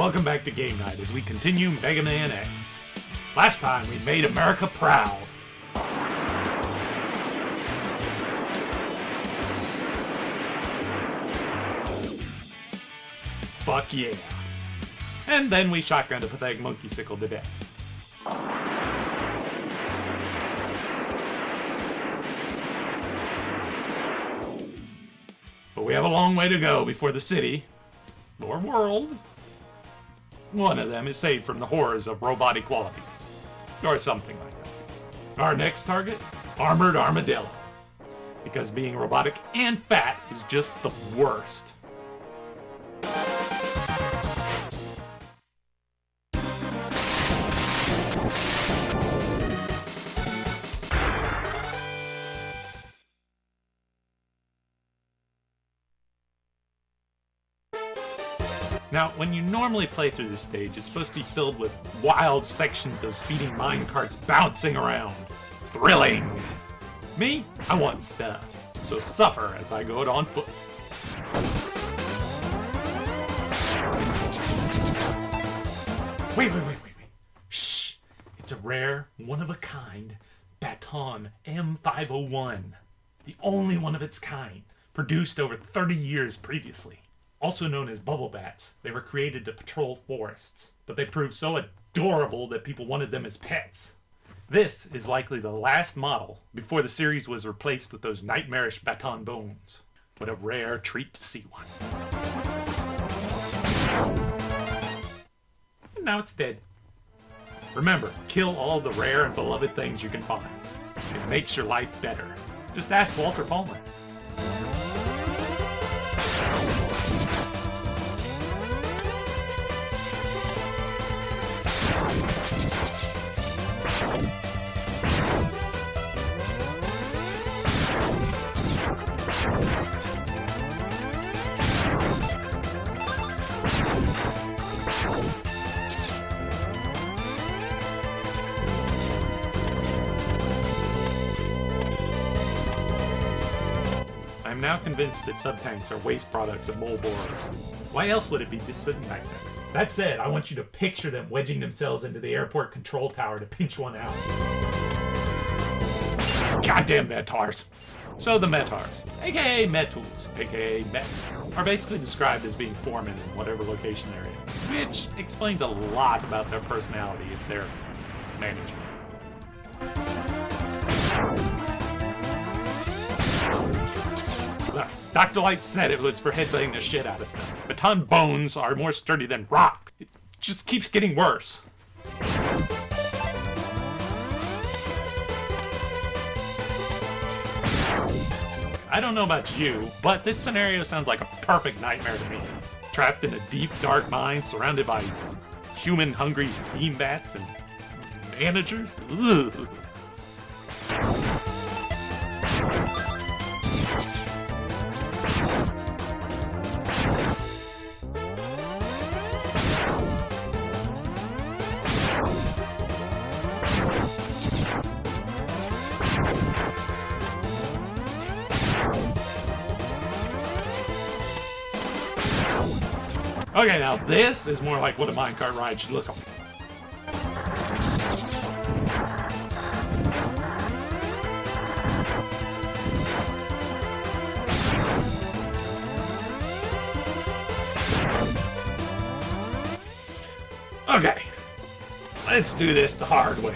Welcome back to Game Night as we continue Mega Man X. Last time we made America proud. Fuck yeah. And then we shotgunned a pathetic monkey sickle to death. But we have a long way to go before the city, or world, one of them is saved from the horrors of robot equality. Or something like that. Our next target? Armored Armadillo. Because being robotic and fat is just the worst. Now, when you normally play through this stage, it's supposed to be filled with wild sections of speeding minecarts bouncing around. Thrilling! Me? I want stuff. So suffer as I go it on foot. Wait. Shh! It's a rare, one-of-a-kind Baton M501. The only one of its kind. Produced over 30 years previously. Also known as bubble bats, they were created to patrol forests, but they proved so adorable that people wanted them as pets. This is likely the last model before the series was replaced with those nightmarish baton bones. What a rare treat to see one. And now it's dead. Remember, kill all the rare and beloved things you can find. It makes your life better. Just ask Walter Palmer. I'm now convinced that subtanks are waste products of mole borers. Why else would it be just sitting back there? That said, I want you to picture them wedging themselves into the airport control tower to pinch one out. Goddamn Metars. So the Metars, aka Metools, aka Mets, are basically described as being foremen in whatever location they're in, which explains a lot about their personality if they're management. Look, Dr. Light said it was for headbutting the shit out of stuff. Baton bones are more sturdy than rock. It just keeps getting worse. I don't know about you, but this scenario sounds like a perfect nightmare to me. Trapped in a deep, dark mine, surrounded by human-hungry steam bats and managers. Ugh. Okay, now this is more like what a minecart ride should look like. Okay, let's do this the hard way.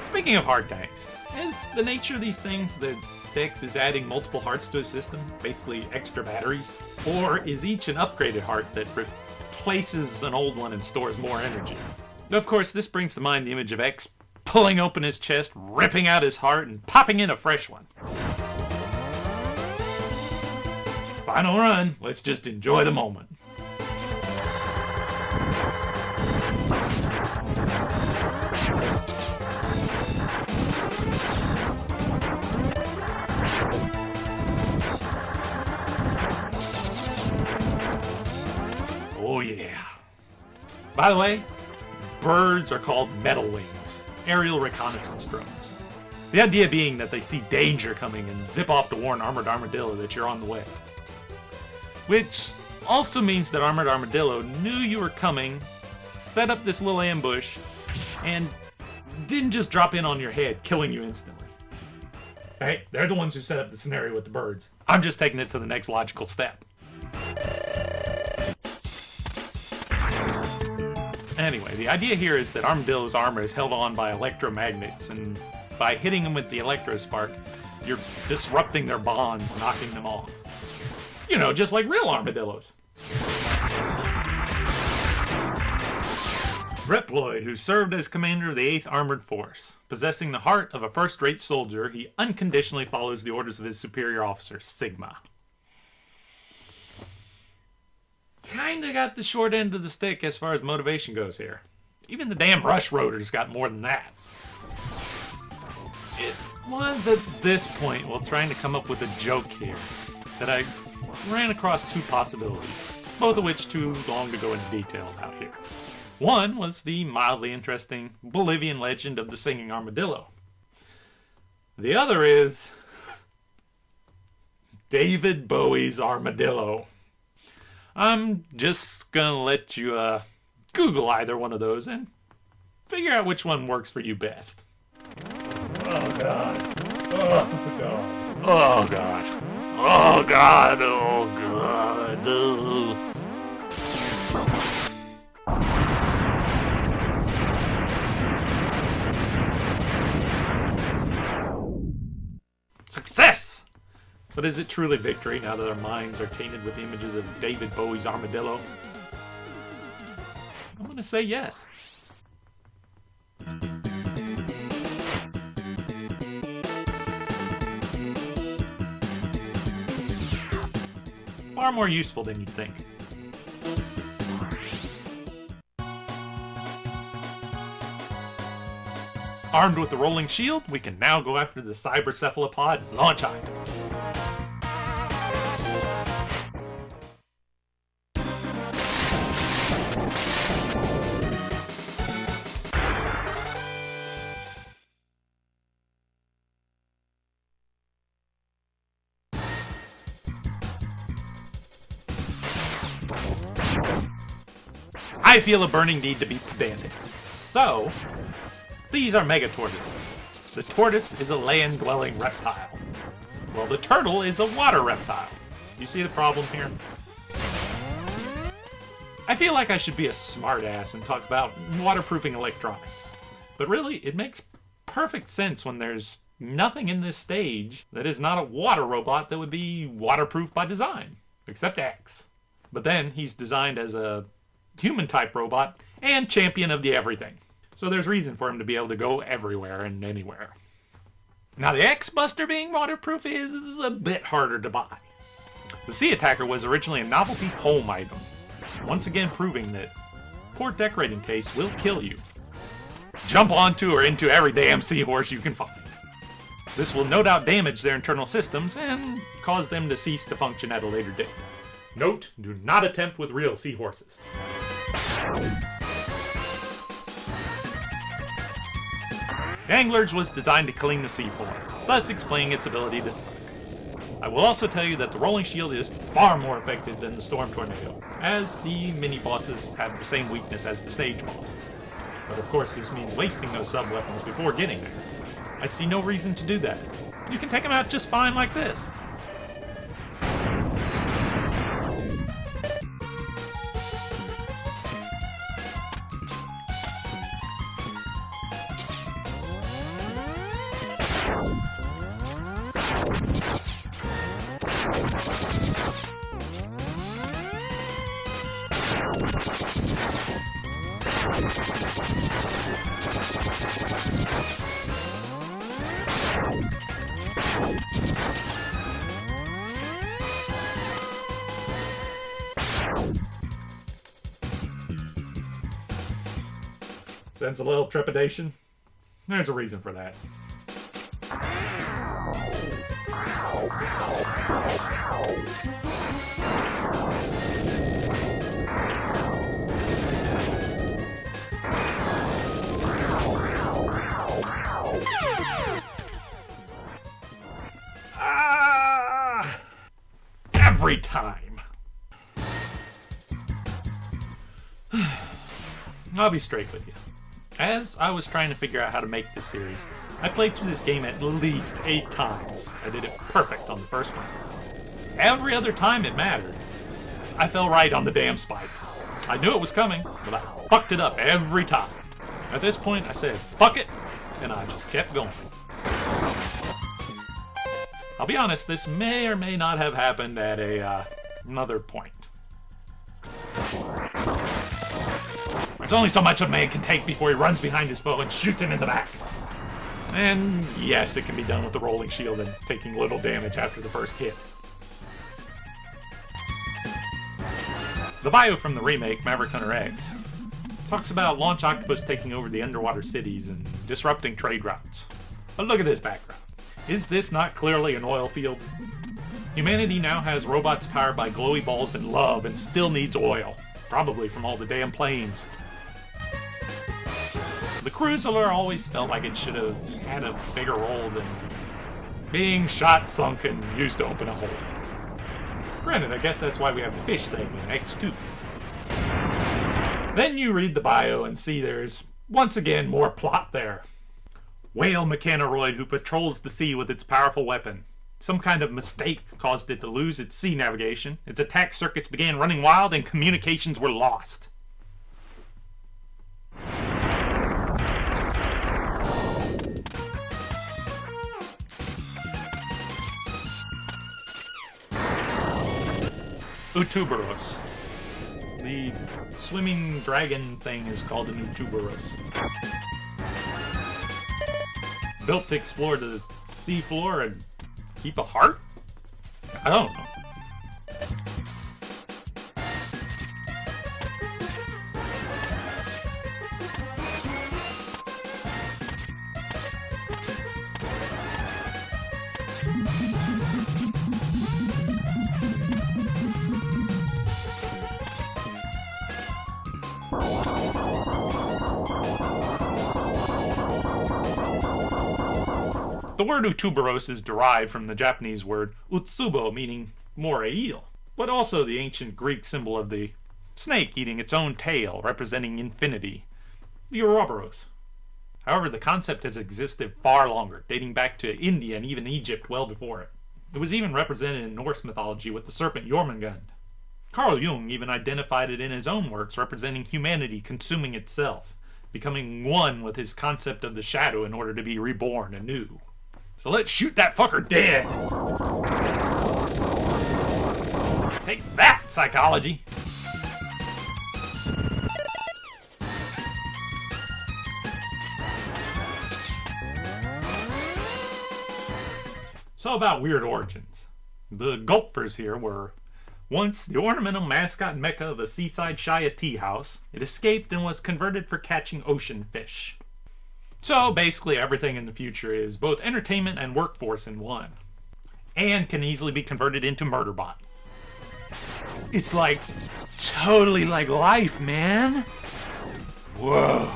Speaking of hard tanks, is the nature of these things that X is adding multiple hearts to a system, basically extra batteries? Or is each an upgraded heart that replaces an old one and stores more energy? Of course, this brings to mind the image of X pulling open his chest, ripping out his heart, and popping in a fresh one. Final run, let's just enjoy the moment. Oh yeah. By the way, birds are called metal wings. aerial reconnaissance drones. The idea being that they see danger coming and zip off to warn Armored Armadillo that you're on the way. Which also means that Armored Armadillo knew you were coming, set up this little ambush, and didn't just drop in on your head, killing you instantly. Hey, they're the ones who set up the scenario with the birds. I'm just taking it to the next logical step. Anyway, the idea here is that Armadillo's armor is held on by electromagnets, and by hitting them with the electrospark, you're disrupting their bonds, knocking them off. You know, just like real armadillos. Reploid, who served as commander of the 8th Armored Force. Possessing the heart of a first-rate soldier, he unconditionally follows the orders of his superior officer, Sigma. Kinda got the short end of the stick as far as motivation goes here. Even the damn Rush Roaders got more than that. It was at this point, while trying to come up with a joke here, that I ran across two possibilities, both of which too long to go into detail about here. One was the mildly interesting Bolivian legend of the singing armadillo. The other is David Bowie's Armadillo. I'm just gonna let you Google either one of those and figure out which one works for you best. Oh God. Oh God. Oh God. Oh God. Oh God. Oh. Success! But is it truly victory now that our minds are tainted with images of David Bowie's Armadillo? I'm gonna say yes. Far more useful than you'd think. Armed with the rolling shield, we can now go after the cybercephalopod launch octopus. I feel a burning need to be pedantic. So, these are mega tortoises. The tortoise is a land-dwelling reptile, while the turtle is a water reptile. You see the problem here? I feel like I should be a smartass and talk about waterproofing electronics. But really, it makes perfect sense when there's nothing in this stage that is not a water robot that would be waterproof by design, except X. But then he's designed as a human-type robot and champion of the everything. So there's reason for him to be able to go everywhere and anywhere. Now the X-Buster being waterproof is a bit harder to buy. The Sea Attacker was originally a novelty home item, once again proving that poor decorating taste will kill you. Jump onto or into every damn seahorse you can find. This will no doubt damage their internal systems and cause them to cease to function at a later date. Note, do not attempt with real seahorses. Anglers was designed to clean the seafloor, thus explaining its ability to suck. I will also tell you that the rolling shield is far more effective than the storm tornado, as the mini-bosses have the same weakness as the stage boss. But of course this means wasting those sub-weapons before getting there. I see no reason to do that. You can take them out just fine like this. Sense a little trepidation? There's a reason for that. every time. I'll be straight with you. As I was trying to figure out how to make this series, I played through this game at least 8 times. I did it perfect on the first one. Every other time it mattered, I fell right on the damn spikes. I knew it was coming, but I fucked it up every time. At this point, I said, fuck it, and I just kept going. I'll be honest, this may or may not have happened at another point. There's only so much a man can take before he runs behind his foe and shoots him in the back. And yes, it can be done with the rolling shield and taking little damage after the first hit. The bio from the remake, Maverick Hunter X, talks about launch octopus taking over the underwater cities and disrupting trade routes. But look at this background. Is this not clearly an oil field? Humanity now has robots powered by glowy balls and love and still needs oil. Probably from all the damn planes. The cruiser always felt like it should have had a bigger role than being shot, sunk, and used to open a hole. Granted, I guess that's why we have the fish thing in X2. Then you read the bio and see there's, once again, more plot there. Whale mechanoroid who patrols the sea with its powerful weapon. Some kind of mistake caused it to lose its sea navigation. Its attack circuits began running wild and communications were lost. Utuberos. The swimming dragon thing is called an Utuberos. Built to explore the seafloor and keep a heart? I don't know. The word Utuberos is derived from the Japanese word utsubo, meaning moray eel, but also the ancient Greek symbol of the snake eating its own tail, representing infinity, the Ouroboros. However, the concept has existed far longer, dating back to India and even Egypt well before it. It was even represented in Norse mythology with the serpent Jormungand. Carl Jung even identified it in his own works, representing humanity consuming itself, becoming one with his concept of the shadow in order to be reborn anew. So let's shoot that fucker dead! Take that, psychology! So about weird origins. The Gulpers here were once the ornamental mascot mecca of a seaside Shia tea house. It escaped and was converted for catching ocean fish. So basically everything in the future is both entertainment and workforce in one. And can easily be converted into Murderbot. It's like, totally like life, man! Whoa.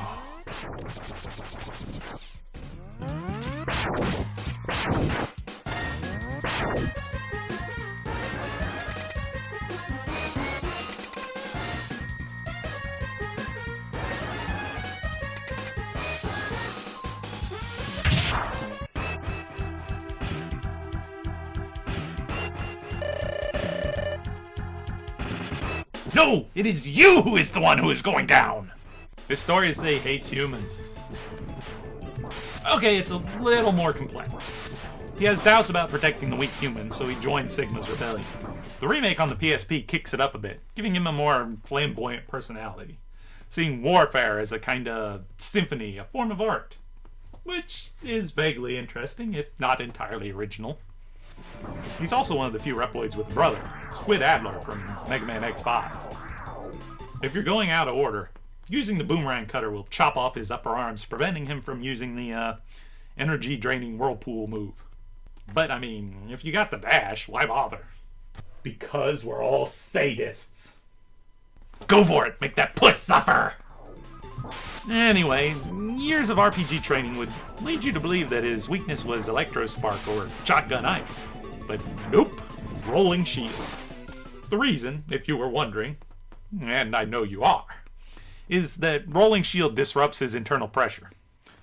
No! It is you who is the one who is going down! This story is that he hates humans. Okay, it's a little more complex. He has doubts about protecting the weak humans, so he joins Sigma's rebellion. The remake on the PSP kicks it up a bit, giving him a more flamboyant personality, seeing warfare as a kind of symphony, a form of art, which is vaguely interesting, if not entirely original. He's also one of the few Reploids with a brother, Squid Adler from Mega Man X5. If you're going out of order, using the boomerang cutter will chop off his upper arms, preventing him from using the energy-draining whirlpool move. But, I mean, if you got the dash, why bother? Because we're all sadists. Go for it! Make that puss suffer! Anyway, years of RPG training would lead you to believe that his weakness was Electro Spark or Shotgun Ice. But nope, Rolling Shield. The reason, if you were wondering, and I know you are, is that rolling shield disrupts his internal pressure.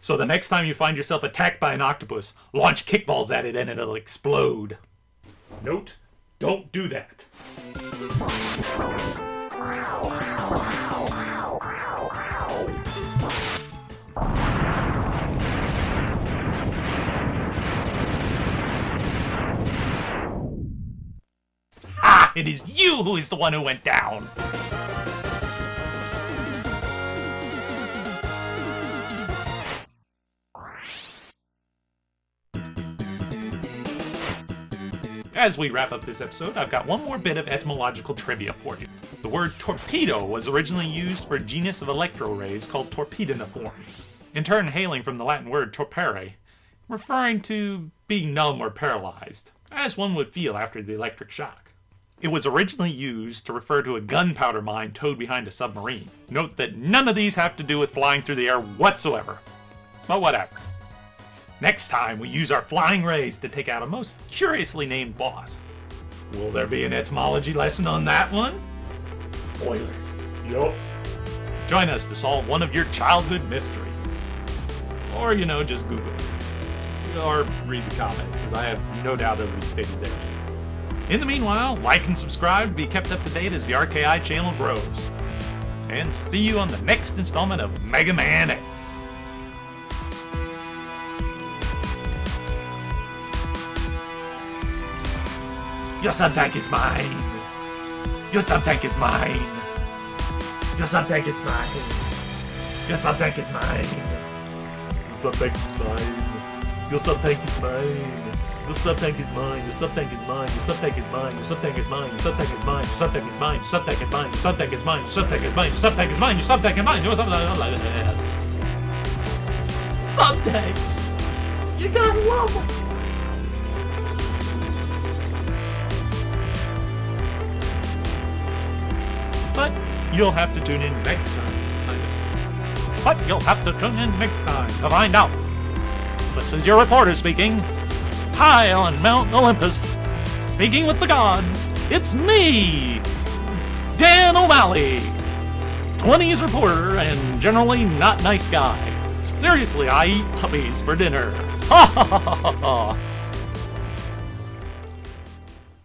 So the next time you find yourself attacked by an octopus, launch kickballs at it and it'll explode. Note, don't do that. Ha! It is you who is the one who went down! As we wrap up this episode, I've got one more bit of etymological trivia for you. The word torpedo was originally used for a genus of electrorays called torpediniforms, in turn hailing from the Latin word torpere, referring to being numb or paralyzed, as one would feel after the electric shock. It was originally used to refer to a gunpowder mine towed behind a submarine. Note that none of these have to do with flying through the air whatsoever. But whatever. Next time, we use our flying rays to take out a most curiously named boss. Will there be an etymology lesson on that one? Spoilers. Yup. Join us to solve one of your childhood mysteries. Or, just Google it. Or read the comments, as I have no doubt it'll be stated there. In the meanwhile, like and subscribe to be kept up to date as the RKI channel grows. And see you on the next installment of Mega Man X. Your sub-tank is mine! Your sub-tank is mine! Your sub-tank is mine! Your sub-tank is mine! Your sub-tank is mine! Your sub-tank is mine! Your sub-tank is mine! Your sub-tank is mine! Your sub-tank is mine! Your sub-tank is mine! Your sub-tank is mine! Your sub-tank is mine! Your sub-tank is mine! Your sub-tank is mine! Your sub-tank is mine! Your sub-tank is mine! Your sub-tank is mine! Your sub-tank is mine! Sub-tanks! You gotta love them! But you'll have to tune in next time. To find out. This is your reporter speaking. High on Mount Olympus, speaking with the gods. It's me, Dan O'Malley, 20s reporter and generally not nice guy. Seriously, I eat puppies for dinner. Ha ha ha ha ha.